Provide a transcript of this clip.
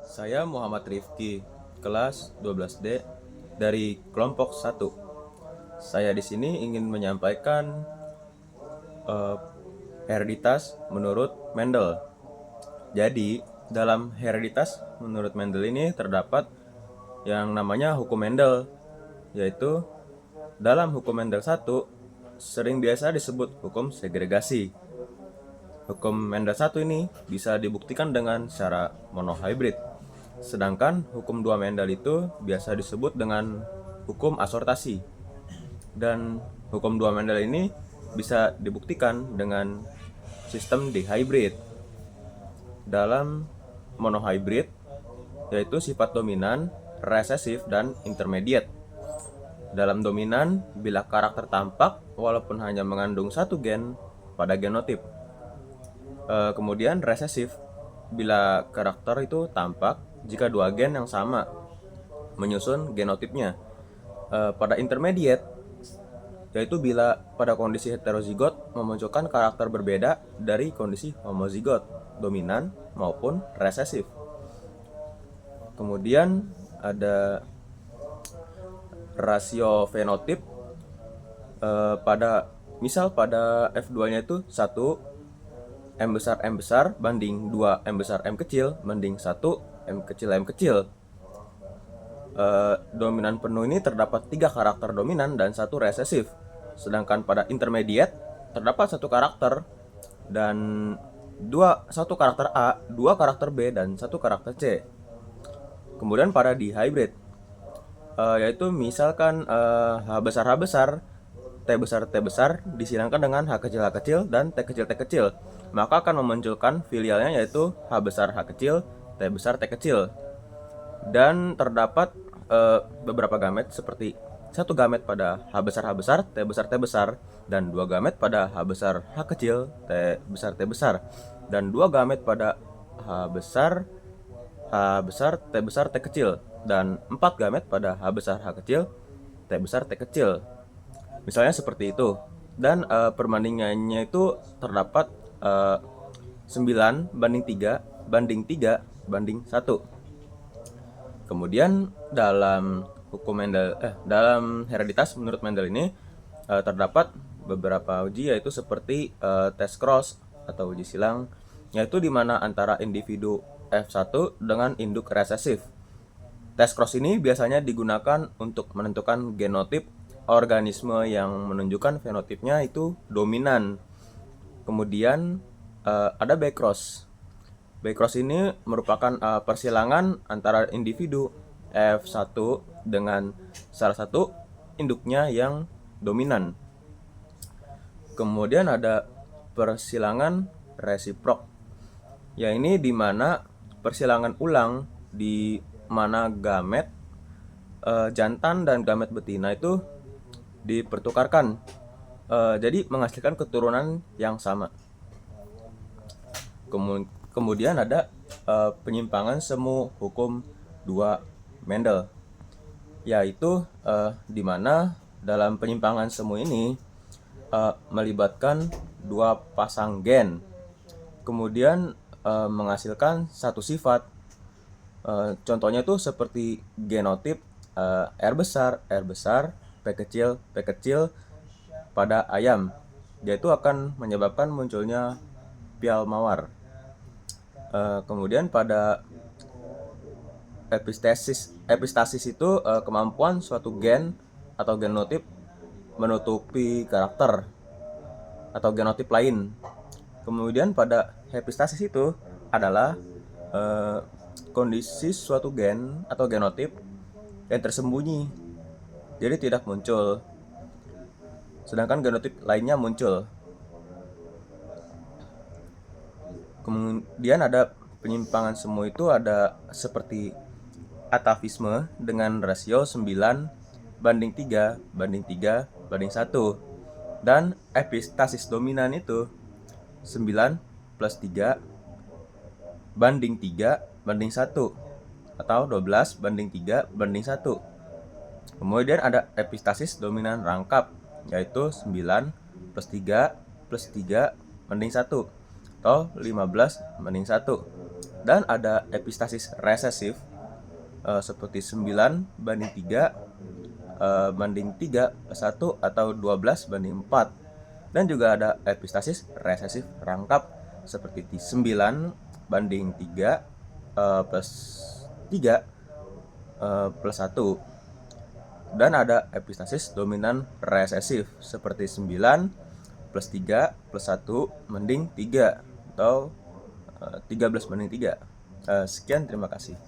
Saya Muhammad Rifki, kelas 12D dari kelompok 1. Saya di sini ingin menyampaikan eh, hereditas menurut Mendel. Jadi, dalam hereditas menurut Mendel ini terdapat yang namanya hukum Mendel, yaitu dalam hukum Mendel 1 sering biasa disebut hukum segregasi. Hukum Mendel 1 ini bisa dibuktikan dengan cara monohybrid. Sedangkan hukum 2 Mendel itu biasa disebut dengan hukum asortasi. Dan hukum 2 Mendel ini bisa dibuktikan dengan sistem dihybrid. Dalam monohybrid yaitu sifat dominan, resesif, dan intermediate. Dalam dominan, bila karakter tampak walaupun hanya mengandung satu gen pada genotip. Kemudian resesif, bila karakter itu tampak jika dua gen yang sama menyusun genotipnya. Pada intermediate, yaitu bila pada kondisi heterozigot memunculkan karakter berbeda dari kondisi homozigot, dominan maupun resesif. Kemudian ada rasio fenotip, pada F2-nya itu 1 M besar banding 2 M besar M kecil banding 1 M kecil. Dominan penuh ini terdapat 3 karakter dominan dan 1 resesif. Sedangkan pada intermediate terdapat 1 karakter dan 1 karakter A, 2 karakter B, dan 1 karakter C. Kemudian pada dihybrid, yaitu misalkan H besar T besar disilangkan dengan H kecil dan T kecil, maka akan memunculkan filialnya yaitu H besar H kecil, T besar T kecil. Dan terdapat beberapa gamet seperti 1 gamet pada H besar T besar, dan 2 gamet pada H besar H kecil, T besar, dan 2 gamet pada H besar T besar T kecil, dan 4 gamet pada H besar H kecil, T besar T kecil. Misalnya seperti itu. Dan perbandingannya itu terdapat 9 banding 3 banding 3 banding 1. Kemudian dalam dalam hereditas menurut Mendel ini terdapat beberapa uji, yaitu seperti tes cross atau uji silang, yaitu di mana antara individu F1 dengan induk resesif. Tes cross ini biasanya digunakan untuk menentukan genotip organisme yang menunjukkan fenotipnya itu dominan. Kemudian ada backcross. Backcross ini merupakan persilangan antara individu F1 dengan salah satu induknya yang dominan. Kemudian ada persilangan resiprok. Ya, ini di mana persilangan ulang di mana gamet jantan dan gamet betina itu dipertukarkan, jadi menghasilkan keturunan yang sama. Kemudian ada penyimpangan semu hukum 2 Mendel, yaitu di mana dalam penyimpangan semu ini melibatkan 2 pasang gen, kemudian menghasilkan satu sifat. Contohnya tuh seperti genotip R besar, P kecil pada ayam, yaitu akan menyebabkan munculnya pial mawar. Kemudian pada epistasis itu kemampuan suatu gen atau genotip menutupi karakter atau genotip lain. Kemudian pada epistasis itu adalah kondisi suatu gen atau genotip yang tersembunyi, jadi tidak muncul, sedangkan genotip lainnya muncul. Kemudian ada penyimpangan semu itu ada seperti atavisme dengan rasio 9 banding 3 banding 3 banding 1, dan epistasis dominan itu 9 plus 3 banding 3 banding 1 atau 12 banding 3 banding 1. Kemudian ada epistasis dominan rangkap, yaitu 9 plus 3 banding 1 atau 15:1. Dan ada epistasis resesif seperti 9:3, banding 3/1 atau 12:4. Dan juga ada epistasis resesif rangkap seperti 9:3 plus 3 plus 1. Dan ada epistasis dominan resesif seperti 9 plus 3 plus 1 banding 3 atau 13:3. Sekian, terima kasih.